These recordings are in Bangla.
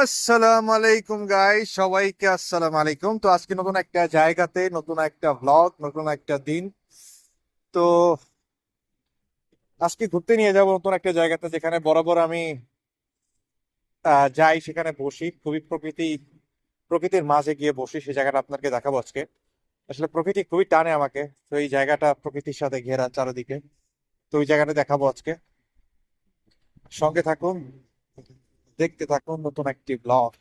আসসালামু আলাইকুম গাইস, সবাইকে আসসালামু আলাইকুম। তো আজকে নতুন একটা জায়গাতে, নতুন একটা ব্লগ, নতুন একটা দিন। তো আজকে ঘুরতে নিয়ে যাব নতুন একটা জায়গাতে, যেখানে বরাবর আমি যাই, সেখানে বসি, খুবই প্রকৃতির মাঝে গিয়ে বসি। সেই জায়গাটা আপনাকে দেখাবো আজকে। আসলে প্রকৃতি খুবই টানে আমাকে। তো এই জায়গাটা প্রকৃতির সাথে ঘেরা চারিদিকে। তো ওই জায়গাটা দেখাবো আজকে। সঙ্গে থাকুন, দেখতে থাকুন নতুন একটি ব্লগ।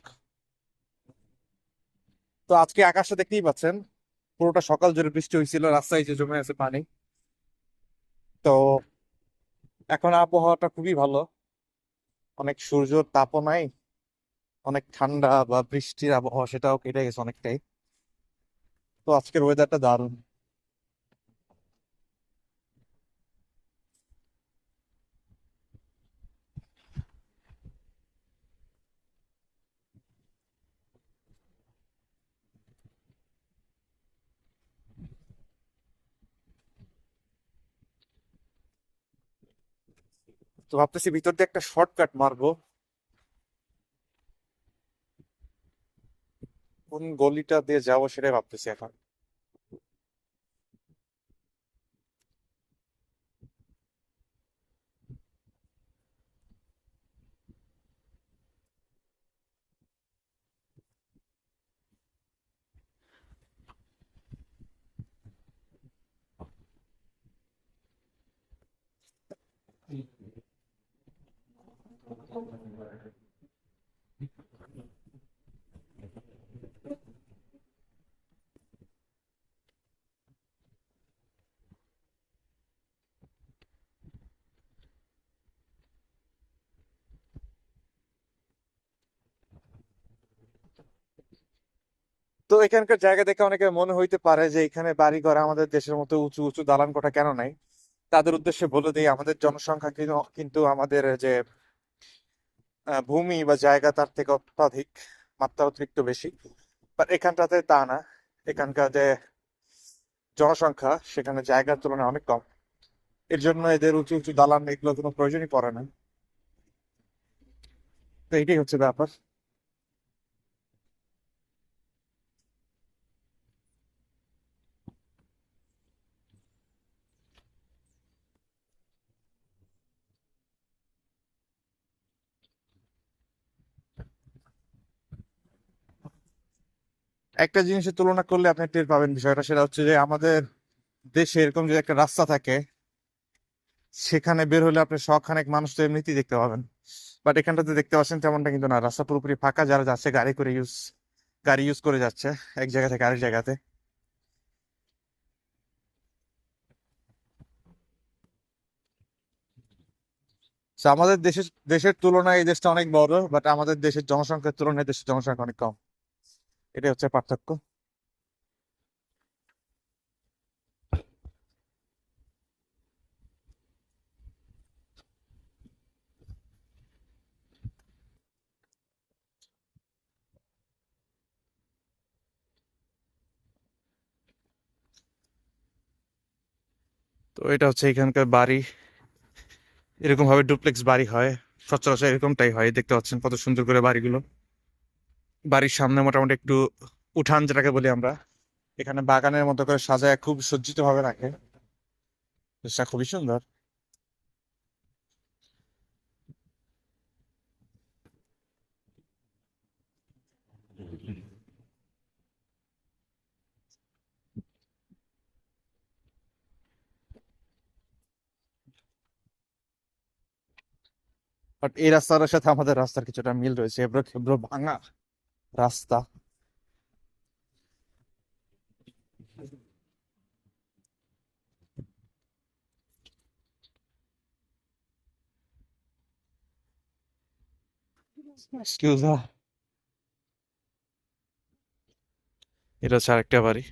তো আজকে আকাশটা দেখতেই পাচ্ছেন, পুরোটা সকাল জুড়ে বৃষ্টি হয়েছিল, রাস্তায় যে জমে আছে পানি। তো এখন আবহাওয়াটা খুবই ভালো, অনেক সূর্যের তাপও নাই, অনেক ঠান্ডা বা বৃষ্টির আবহাওয়া সেটাও কেটে গেছে অনেকটাই। তো আজকের ওয়েদারটা দারুণ। তো ভাবতেছি ভিতর দিয়ে একটা শর্টকাট মারবো। কোন গলিটা দিয়ে যাবো সেটাই ভাবতেছি এখন। তো এখানকার জায়গা দেখে অনেকে মনে হইতে পারে যে এখানে বাড়ি ঘর আমাদের দেশের মতো উঁচু উঁচু দালান কোঠা কেন নাই। তাদের উদ্দেশ্যে বলে দিই, আমাদের জনসংখ্যা কিন্তু আমাদের যে ভূমি বা জায়গা তার থেকে অত্যাধিক, মাত্রা অতিরিক্ত বেশি। বাট এখানটাতে তা না। এখানকার যে জনসংখ্যা, সেখানে জায়গার তুলনায় অনেক কম। এর জন্য এদের উঁচু উঁচু দালান এগুলো কোনো প্রয়োজনই পড়ে না। তো এটাই হচ্ছে ব্যাপার। একটা জিনিসের তুলনা করলে আপনি টের পাবেন বিষয়টা, সেটা হচ্ছে যে আমাদের দেশে এরকম যদি একটা রাস্তা থাকে, সেখানে বের হলে আপনি শখানেক মানুষ তো এমনিতেই দেখতে পাবেন। বাট এখানটাতে দেখতে পাচ্ছেন তেমনটা কিন্তু না, রাস্তা পুরোপুরি ফাঁকা। যারা যাচ্ছে গাড়ি ইউজ করে যাচ্ছে এক জায়গা থেকে আরেক জায়গাতে। So আমাদের দেশের তুলনায় এই দেশটা অনেক বড়, বাট আমাদের দেশের জনসংখ্যার তুলনায় দেশের জনসংখ্যা অনেক কম। এটাই হচ্ছে পার্থক্য। তো এটা হচ্ছে এখানকার বাড়ি। এরকম ভাবে ডুপ্লেক্স বাড়ি হয়, সচরাচর এরকমটাই হয়। দেখতে পাচ্ছেন কত সুন্দর করে বাড়িগুলো। বাড়ির সামনে মোটামুটি একটু উঠান যেটাকে বলি আমরা, এখানে বাগানের মতো করে সাজায় খুব সজ্জিত ভাবে রাখে। জিনিসটা খুবই সুন্দর। বাট এই রাস্তাটার সাথে আমাদের রাস্তার কিছুটা মিল রয়েছে, এবড়ো খেবড়ো ভাঙা রাস্তা। এক্সকিউজ, এটা হচ্ছে আরেকটা বাড়ি।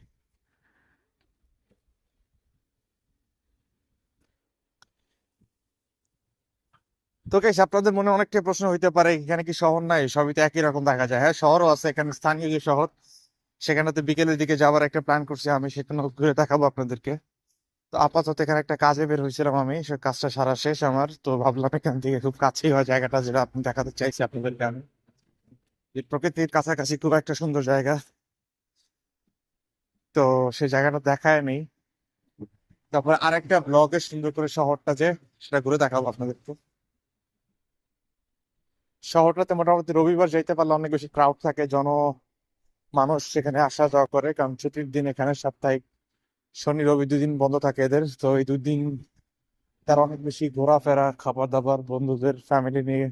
তো গাইস, আপনাদের মনে অনেকটা প্রশ্ন হইতে পারে এখানে কি শহর নাই, সবই তো একই রকম দেখা যায়। হ্যাঁ, শহরও আছে এখানে, স্থানীয় যে শহর, সেখানেতে বিকেলের দিকে যাওয়ার একটা প্ল্যান করছি আমি, সেখানে ঘুরে দেখাবো আপনাদেরকে। তো আপাতত এখানে একটা কাজে বের হয়েছিলাম আমি, সে কাজটা সারা শেষ আমার। তো ভাবলাম এখান থেকে খুব কাছেই হয় জায়গাটা, যেটা আপনি দেখাতে চাইছি আপনাদেরকে আমি। যে প্রকৃতির কাছাকাছি খুব একটা সুন্দর জায়গা। তো সেই জায়গাটা দেখায় নেই। তারপর আরেকটা ব্লগে সুন্দর করে শহরটা যে সেটা ঘুরে দেখাবো আপনাদেরকে। শহরটাতে মোটামুটি রবিবার যাইতে পারলে অনেক বেশি ক্রাউড থাকে, মানুষ সেখানে আসা যাওয়া করে, কারণ ছুটির দিন এখানে সাপ্তাহিক শনি রবি 2 দিন বন্ধ থাকে এদের। তো এই 2 দিন তারা অনেক বেশি ঘোরাফেরা, খাবার দাবার, বন্ধুদের ফ্যামিলি নিয়ে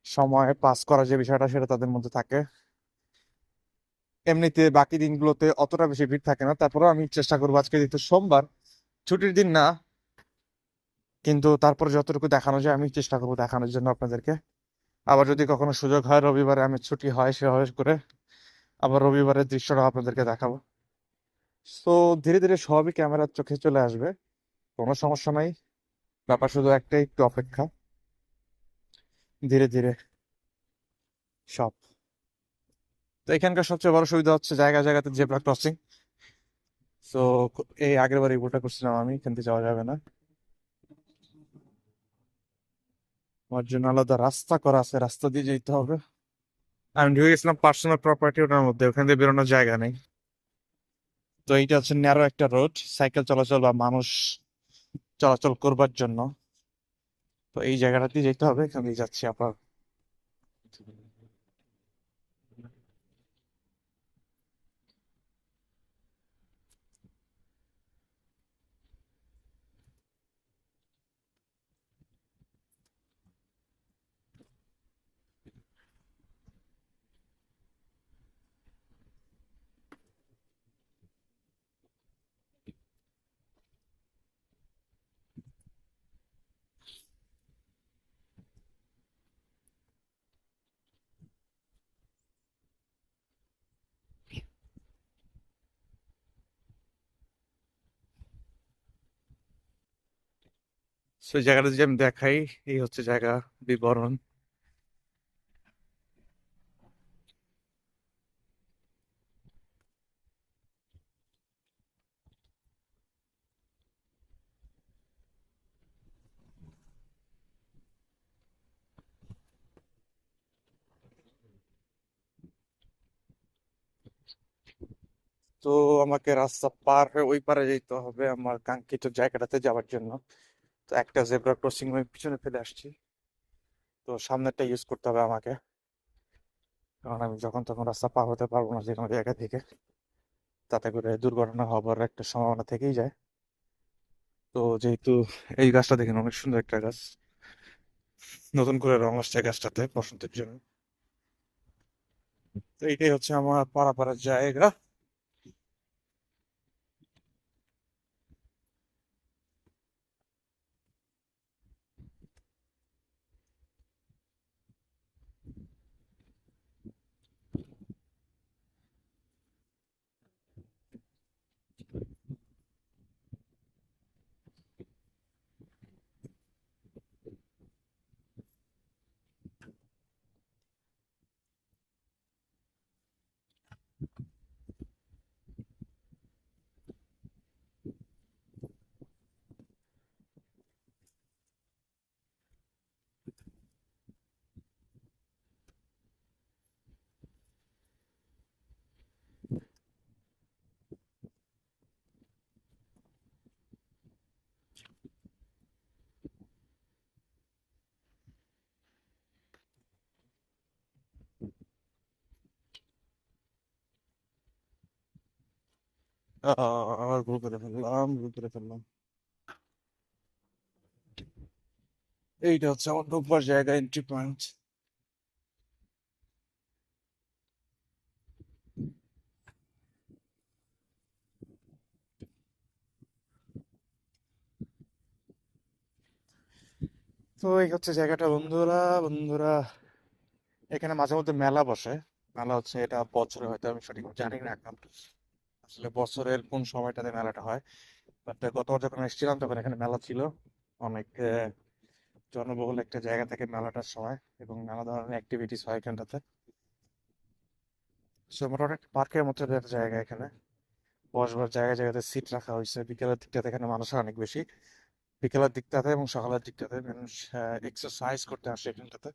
সময় পাস করার যে বিষয়টা সেটা তাদের মধ্যে থাকে। এমনিতে বাকি দিনগুলোতে অতটা বেশি ভিড় থাকে না। তারপরেও আমি চেষ্টা করবো, আজকে যেহেতু সোমবার, ছুটির দিন না, কিন্তু তারপরে যতটুকু দেখানো যায় আমি চেষ্টা করবো দেখানোর জন্য আপনাদেরকে। আবার যদি কখনো সুযোগ হয় রবিবারে আমি ছুটি হয় সেভাবে করে আবার রবিবারের দৃশ্যটা আপনাদেরকে দেখাবো। তো ধীরে ধীরে সবই ক্যামেরার চোখে চলে আসবে, কোনো সমস্যা নাই। ব্যাপার শুধু একটাই, একটু অপেক্ষা। ধীরে ধীরে সব। তো এখানকার সবচেয়ে বড় সুবিধা হচ্ছে জায়গা জায়গাতে জেব্রা ক্রসিং। তো এই আগের বার এই ভুলটা করছিলাম আমি, এখান থেকে যাওয়া যাবে না। আমার জন্য আলাদা রাস্তা করা আছে, রাস্তা দিয়ে যেতে হবে। আমি ঢুকে গেছিলাম পার্সোনাল প্রপার্টি, ওটার মধ্যে ওখান থেকে বেরোনোর জায়গা নেই। তো এইটা হচ্ছে ন্যারো একটা রোড সাইকেল চলাচল বা মানুষ চলাচল করবার জন্য। তো এই জায়গাটা দিয়ে যেতে হবে, এখান দিয়ে যাচ্ছি আবার। সেই জায়গাটা যদি আমি দেখাই, এই হচ্ছে জায়গা বিবরণ। তো আমাকে রাস্তা পার হয়ে ওই পারে যেতে হবে আমার কাঙ্ক্ষিত জায়গাটাতে যাওয়ার জন্য। তো একটা জেব্রা ক্রসিং আমি পিছনে ফেলে আসছি। তো সামনেরটা ইউজ করতে হবে আমাকে, কারণ আমি যখন তখন রাস্তা পার হতে পারবো না যে কোনো জায়গা থেকে। তাতে করে দুর্ঘটনা হবার একটা সম্ভাবনা থেকেই যায়। তো যেহেতু এই গাছটা দেখেন অনেক সুন্দর একটা গাছ, নতুন করে রং আসছে গাছটাতে বসন্তের জন্য। তো এইটাই হচ্ছে আমার পারাপাড়ার জায়গা। আবার ভুল করে ফেললাম। এইটা হচ্ছে আমার ঢোকবার জায়গা, এন্ট্রি পয়েন্ট। তো এই হচ্ছে জায়গাটা বন্ধুরা। বন্ধুরা, এখানে মাঝে মধ্যে মেলা বসে। মেলা হচ্ছে, এটা বছরে হয়তো আমি সঠিক জানি না এখন আসলে বছরের কোন সময়টাতে মেলাটা হয়। বাট গতবার যখন এসেছিলাম তখন এখানে মেলা ছিল। অনেক জনবহুল একটা জায়গা থেকে মেলাটার সময়, এবং নানা ধরনের অ্যাক্টিভিটিস হয় এখানটাতে। সো মোটামুটি একটা পার্কের মতো একটা জায়গা এখানে। বসবার জায়গায় জায়গাতে সিট রাখা হয়েছে। বিকেলের দিকটাতে এখানে মানুষ অনেক বেশি। বিকেলের দিকটাতে এবং সকালের দিকটাতে মানুষ এক্সারসাইজ করতে আসে এখানটাতে।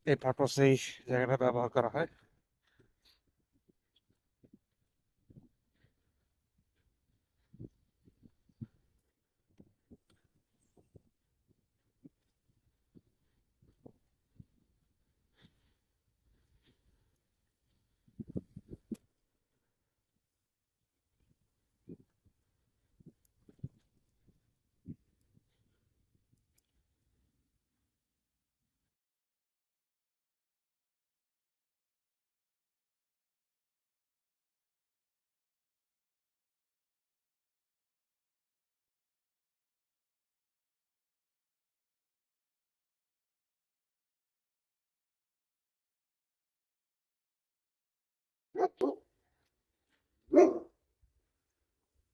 এই পারপসেই জায়গাটা ব্যবহার করা হয়।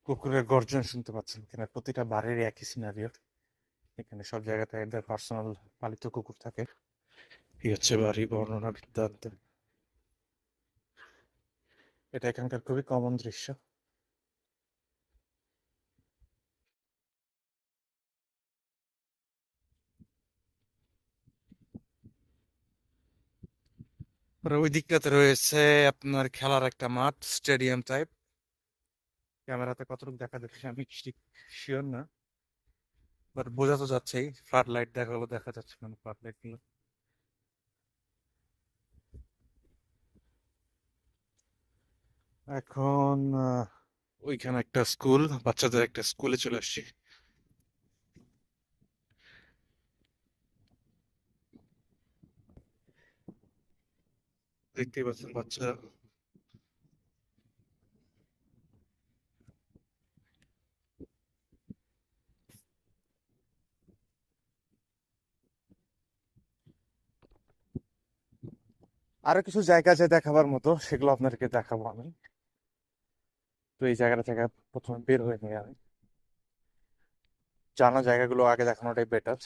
কুকুরের গর্জন শুনতে পাচ্ছেন এখানে প্রতিটা বাড়ির একই সিনারিও। এখানে সব জায়গাতে এদের পার্সোনাল পালিত কুকুর থাকে। এই হচ্ছে বাড়ি বর্ণনা বৃত্তান্ত। এটা এখানকার খুবই কমন দৃশ্য। আর ওই দিকটাতে রয়েছে আপনার খেলার একটা মাঠ, স্টেডিয়াম টাইপ। ক্যামেরাতে কতটুকু দেখা যাচ্ছে আমি ঠিক শিওর না, বাট বোঝা তো যাচ্ছেই। ফ্লাড লাইট দেখালো, দেখা যাচ্ছে না ফ্লাড লাইট গুলো। এখন ওইখানে একটা স্কুল, বাচ্চাদের একটা স্কুলে চলে আসছি। দেখতেই পাচ্ছেন বাচ্চা। আরো কিছু জায়গা আছে দেখাবার মতো, সেগুলো আপনাদেরকে দেখাবো আমি। তো এই জায়গাটা থেকে প্রথমে বের হয়ে নিই আমি। জানা জায়গাগুলো আগে দেখানোটাই বেটার।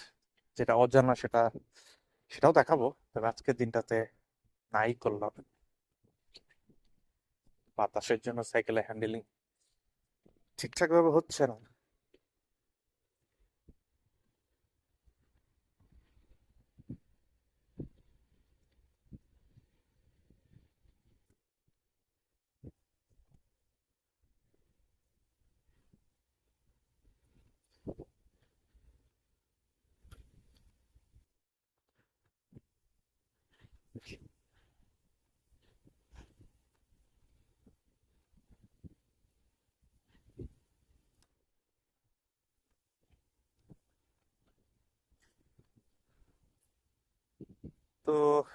যেটা অজানা সেটাও দেখাবো, তবে আজকের দিনটাতে নাই করলাম। বাতাসের জন্য সাইকেলে হ্যান্ডেলিং ঠিকঠাক ভাবে হচ্ছে না। তো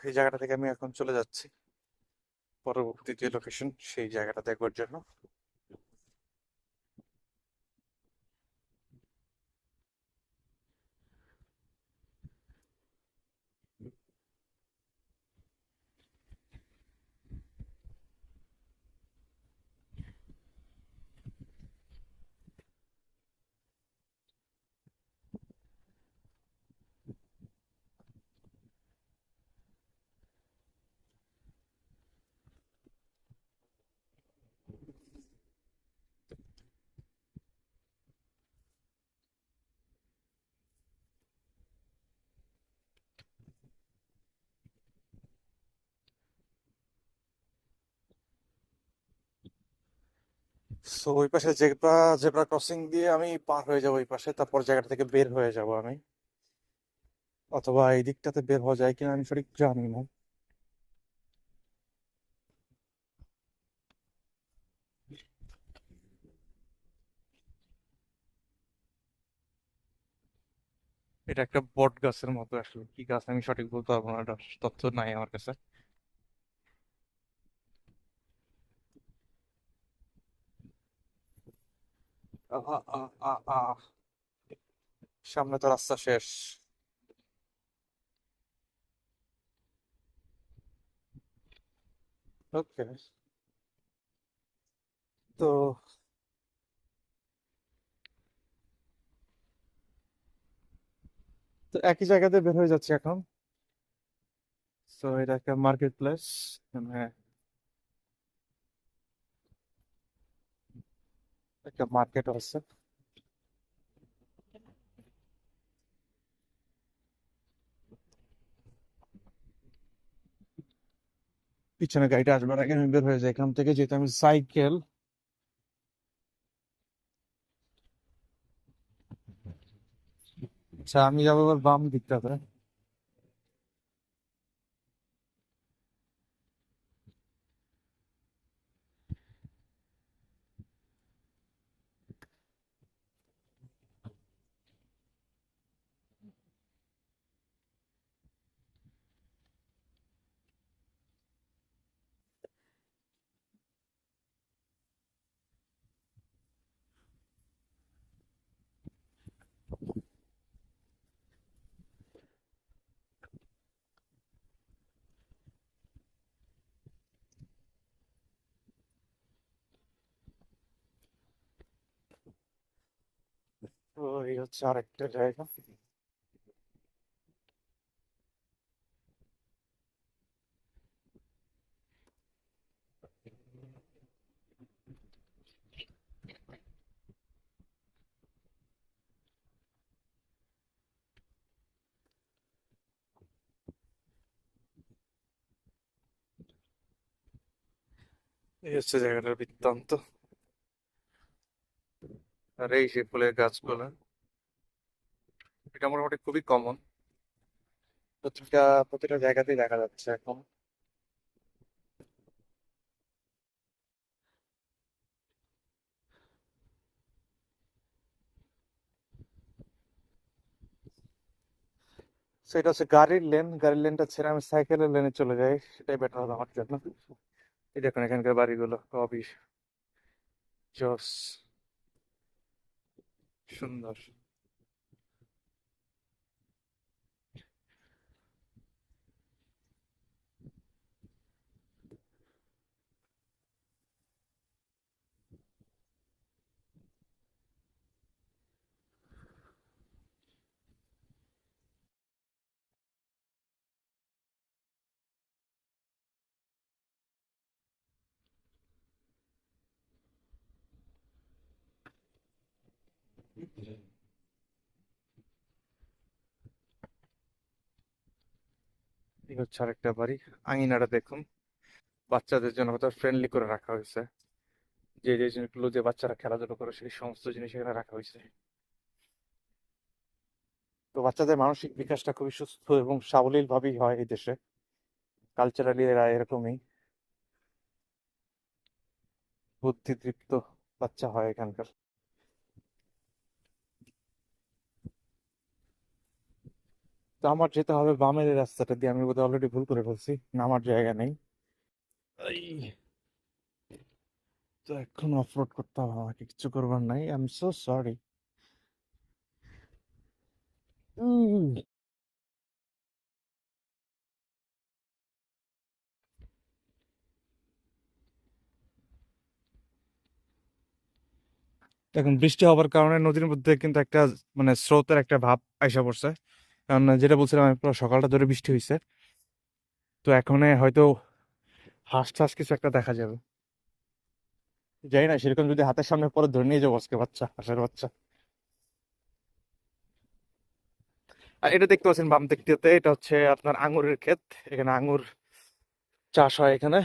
এই জায়গাটা থেকে আমি এখন চলে যাচ্ছি পরবর্তী যে লোকেশন, সেই জায়গাটা দেখবার জন্য। সো ওই পাশে জেব্রা জেব্রা ক্রসিং দিয়ে আমি পার হয়ে যাবো ওই পাশে, তারপর জায়গাটা থেকে বের হয়ে যাব আমি। অথবা এই দিকটাতে বের হওয়া যায় কিনা আমি সঠিক জানি না। এটা একটা বট গাছের মতো, আসলে কি গাছ আমি সঠিক বলতে পারবো না, এটার তথ্য নাই আমার কাছে। আহা, সামনে তো রাস্তা শেষ। ওকে। তো তো একই জায়গাতে বের হয়ে যাচ্ছে এখন। তো এটা একটা মার্কেট প্লেস, মানে একটা মার্কেট আছে। পিছনে গাড়িটা আসবার আগে আমি বের হয়ে যাই এখান থেকে, যেহেতু আমি সাইকেল। আচ্ছা, আমি যাবো এবার বাম দিকটাতে। তো এই হচ্ছে আরেকটা জায়গা। এই হচ্ছে জায়গাটার বৃত্তান্ত। আর এই যে ফুলের গাছগুলো, এটা মোটামুটি খুবই কমন, প্রতিটা প্রতিটা জায়গাতেই দেখা যাচ্ছে এখন। সেটা হচ্ছে গাড়ির লেন, গাড়ির লেনটা ছেড়ে আমি সাইকেলের লেনে চলে যাই, সেটাই বেটার হবে আমার জন্য। এই দেখুন এখানকার বাড়িগুলো খুবই জোস, সুন্দর। এই হচ্ছে আরেকটা বাড়ি। আঙিনাটা দেখুন, বাচ্চাদের জন্য কত ফ্রেন্ডলি করে রাখা হয়েছে। যে যে জিনিসগুলো যে বাচ্চারা খেলাধুলা করে সেই সমস্ত জিনিস এখানে রাখা হয়েছে। তো বাচ্চাদের মানসিক বিকাশটা খুবই সুস্থ এবং সাবলীল ভাবেই হয় এই দেশে। কালচারালি এরা এরকমই বুদ্ধিদীপ্ত বাচ্চা হয় এখানকার। তো আমার যেতে হবে বামের এই রাস্তাটা দিয়ে, আমি বোধহয় অলরেডি ভুল করে ফেলছি, নামার জায়গা নেই। এই, তো এখন অফরোড করতে হবে আমাকে, কিছু করবার নাই, আই এম সো সরি। এখন বৃষ্টি হওয়ার কারণে নদীর মধ্যে কিন্তু একটা মানে স্রোতের একটা ভাব আইসা পড়ছে। কারণ যেটা বলছিলাম আমি, পুরো সকালটা ধরে বৃষ্টি হয়েছে। তো এখন হয়তো হাঁস টাস কিছু একটা দেখা যাবে, জানি না, সেরকম যদি হাতের সামনে পরে ধরে নিয়ে যাবো আজকে বাচ্চা, হাঁসের বাচ্চা। আর এটা দেখতে পাচ্ছেন বাম দিকটাতে, এটা হচ্ছে আপনার আঙুরের ক্ষেত। এখানে আঙুর চাষ হয় এখানে।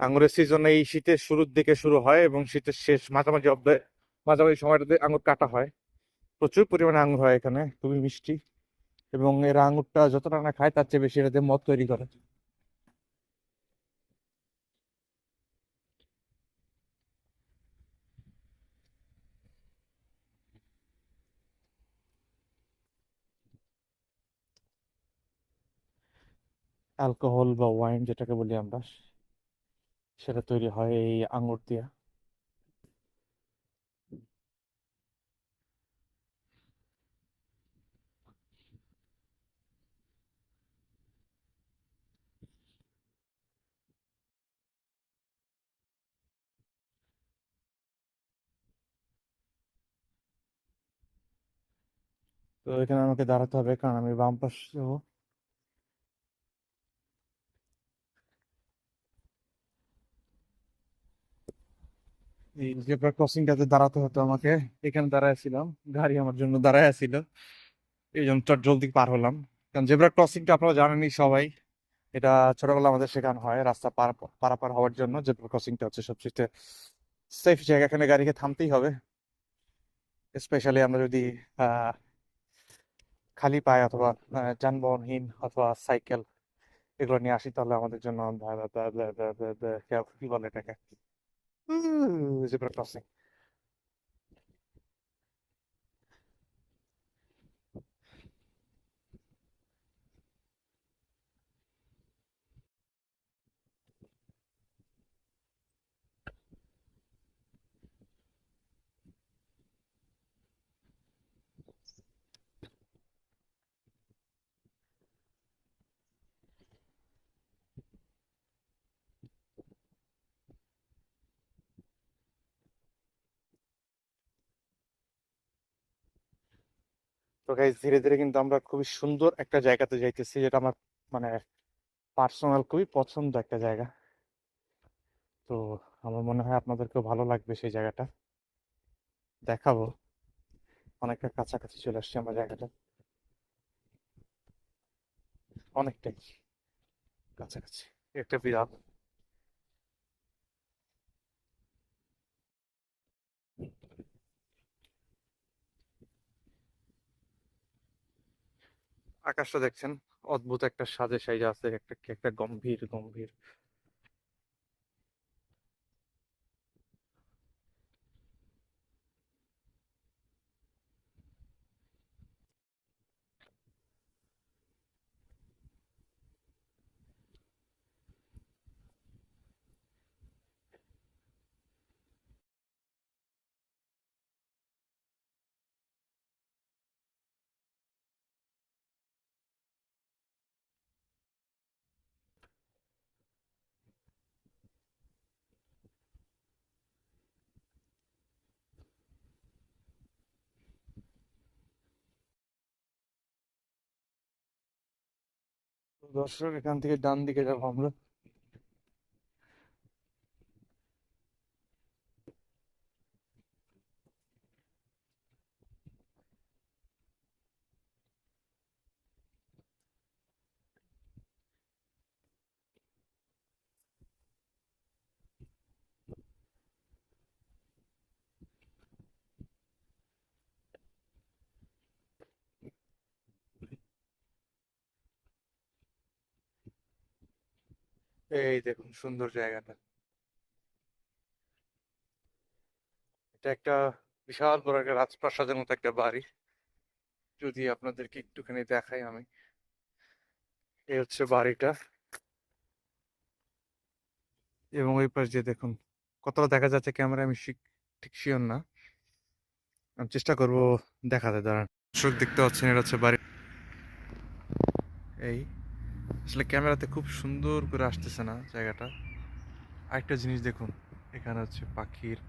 আঙুরের সিজন এই শীতের শুরুর দিকে শুরু হয় এবং শীতের শেষ মাঝামাঝি অব্দে, মাঝামাঝি সময়টাতে আঙুর কাটা হয়। প্রচুর পরিমাণে আঙুর হয় এখানে, খুবই মিষ্টি। এবং এরা আঙুরটা যতটা না খায় তার চেয়ে বেশি এরা দিয়ে মদ তৈরি করে। অ্যালকোহল বা ওয়াইন যেটাকে বলি আমরা, সেটা তৈরি হয় এই আঙুর দিয়ে। তো এখানে আমাকে দাঁড়াতে হবে কারণ আমি বাম পাশে যাবো। এই জেব্রা ক্রসিংটাতে দাঁড়াতে হতো আমাকে, এখানে দাঁড়ায় গাড়ি আমার জন্য দাঁড়ায় ছিল, এই জন্য চট জলদি পার হলাম। কারণ জেব্রা ক্রসিংটা আপনারা জানেনই সবাই, এটা ছোটবেলা আমাদের শেখানো হয় রাস্তা পারাপার হওয়ার জন্য জেব্রা ক্রসিংটা হচ্ছে সবচেয়ে সেফ জায়গা, এখানে গাড়িকে থামতেই হবে। স্পেশালি আমরা যদি আহ খালি পায়ে অথবা যানবাহনহীন অথবা সাইকেল এগুলো নিয়ে আসি, তাহলে আমাদের জন্য কি বলে এটাকে, জেব্রা ক্রসিং। তো গাইজ ধীরে ধীরে কিন্তু আমরা খুবই সুন্দর একটা জায়গাতে যাইতেছি, যেটা আমার মানে পার্সোনাল খুবই পছন্দ একটা জায়গা। তো আমার মনে হয় আপনাদেরকেও ভালো লাগবে সেই জায়গাটা, দেখাবো। অনেকটা কাছাকাছি চলে আসছে আমরা জায়গাটা, অনেকটাই কাছাকাছি। একটা বিড়াল। আকাশটা দেখছেন, অদ্ভুত একটা সাজে সাইজে আছে, একটা কি একটা গম্ভীর গম্ভীর। তো দর্শক, এখান থেকে ডান দিকে যাবো আমরা। এই দেখুন সুন্দর জায়গাটা। এটা একটা বিশাল বড় একটা রাজপ্রাসাদের মতো একটা বাড়ি। যদি আপনাদেরকে একটুখানি দেখাই আমি, এই হচ্ছে বাড়িটা। এবং ওই পাশ দিয়ে দেখুন, কতটা দেখা যাচ্ছে ক্যামেরা আমি ঠিক শিওর না, আমি চেষ্টা করব দেখাতে। দাঁড়ান দর্শক, দেখতে পাচ্ছেন এটা হচ্ছে বাড়ি। এই আসলে ক্যামেরাতে খুব সুন্দর করে আসতেছে না জায়গাটা। আরেকটা জিনিস দেখুন, এখানে হচ্ছে পাখির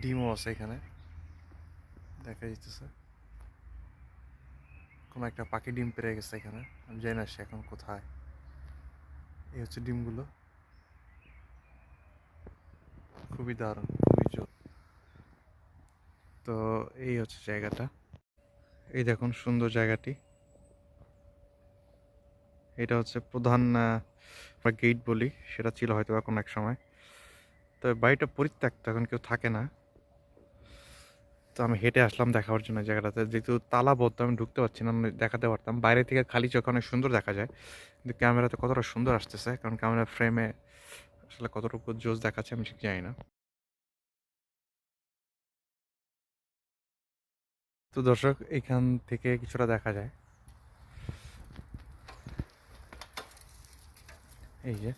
ডিমও আছে, এখানে দেখা যাইতেছে। কোনো একটা পাখি ডিম পেড়ে গেছে এখানে, আমি জানি না সে এখন কোথায়। এই হচ্ছে ডিমগুলো, খুবই দারুণ, খুবই জোর। তো এই হচ্ছে জায়গাটা, এই দেখুন সুন্দর জায়গাটি। এটা হচ্ছে প্রধান আমরা গেট বলি, সেটা ছিল হয়তো বা কোনো এক সময়। তবে বাড়িটা পরিত্যক্ত, এখন কেউ থাকে না। তো আমি হেঁটে আসলাম দেখার জন্য জায়গাটাতে, যেহেতু তালাবদ্ধ আমি ঢুকতে পারছি না, আমি দেখাতে পারতাম বাইরে থেকে খালি চোখে অনেক সুন্দর দেখা যায়, কিন্তু ক্যামেরাতে কতটা সুন্দর আসতেছে, কারণ ক্যামেরা ফ্রেমে আসলে কতটুকু জোস দেখাচ্ছে আমি ঠিক জানি না। তো দর্শক, এখান থেকে কিছুটা দেখা যায়, এই যে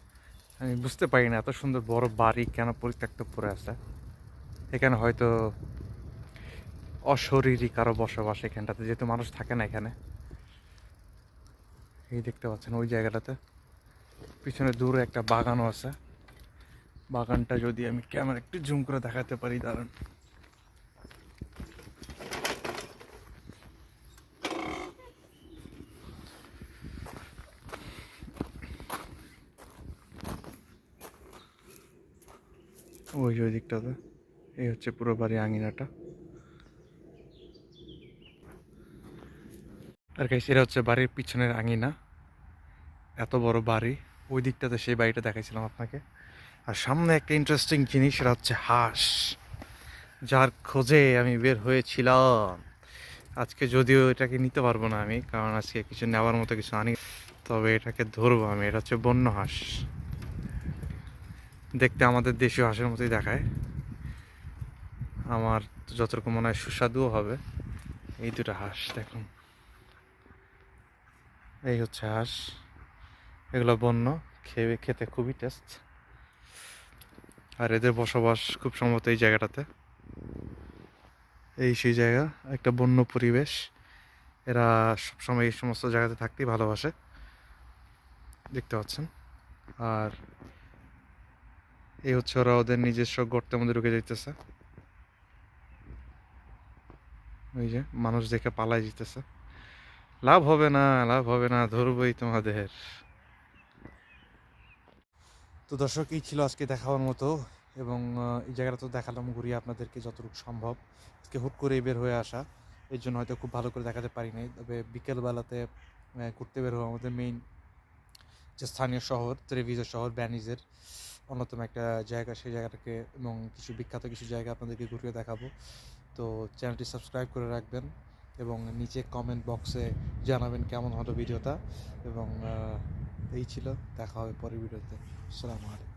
আমি বুঝতে পারি না এত সুন্দর বড় বাড়ি কেন পরিত্যক্ত পড়ে আছে। এখানে হয়তো অশরীরী কারো বসবাস এখানটাতে, যেহেতু মানুষ থাকে না এখানে। এই দেখতে পাচ্ছেন ওই জায়গাটাতে পিছনে দূরে একটা বাগানও আছে। বাগানটা যদি আমি ক্যামেরা একটু জুম করে দেখাতে পারি, দাঁড়ান। ওই যে ওই দিকটাতে, এই হচ্ছে পুরো বাড়ি আঙিনাটা। আর গাইস, এটা হচ্ছে বাড়ির পিছনের আঙিনা। এত বড় বাড়ি, ওই দিকটাতে সেই বাড়িটা দেখাইছিলাম আপনাকে। আর সামনে একটা ইন্টারেস্টিং জিনিস, সেটা হচ্ছে হাঁস, যার খোঁজে আমি বের হয়েছিলাম আজকে। যদিও এটাকে নিতে পারবো না আমি, কারণ আজকে কিছু নেওয়ার মতো কিছু আনি, তবে এটাকে ধরবো আমি। এটা হচ্ছে বন্য হাঁস, দেখতে আমাদের দেশীয় হাঁসের মতোই দেখায়। আমার যতটুকু মনে হয় সুস্বাদুও হবে। এই দুটো হাঁস দেখুন, এই হচ্ছে হাঁস। এগুলো বন্য, খেতে খুবই টেস্ট। আর এদের বসবাস খুব সম্ভবত এই জায়গাটাতে। এই সেই জায়গা, একটা বন্য পরিবেশ। এরা সবসময় এই সমস্ত জায়গাতে থাকতেই ভালোবাসে, দেখতে পাচ্ছেন। আর এই হচ্ছে ওরা ওদের নিজস্ব গর্তের মধ্যে ঢুকে যাইতেছে। ওই যে মানুষ দেখে পালাই যেতেছে। লাভ হবে না, লাভ হবে না, ধরবই তোমাদের। তো দর্শক, এই ছিল আজকে দেখাবার মতো। এবং এই জায়গাটা তো দেখালাম ঘুরিয়ে আপনাদেরকে যতটুকু সম্ভব। আজকে হুট করে বের হয়ে আসা, এর জন্য হয়তো খুব ভালো করে দেখাতে পারি নাই। তবে বিকেলবেলাতে ঘুরতে বের হওয়া, আমাদের মেইন যে স্থানীয় শহর ত্রেভিজো শহর, ভ্যানিজের অন্যতম একটা জায়গা, সেই জায়গাটাকে এবং কিছু বিখ্যাত কিছু জায়গা আপনাদেরকে ঘুরিয়ে দেখাবো। তো চ্যানেলটি সাবস্ক্রাইব করে রাখবেন এবং নিচে কমেন্ট বক্সে জানাবেন কেমন হলো ভিডিওটা। এবং এই ছিল, দেখা হবে পরের ভিডিওতে। আসসালামু আলাইকুম।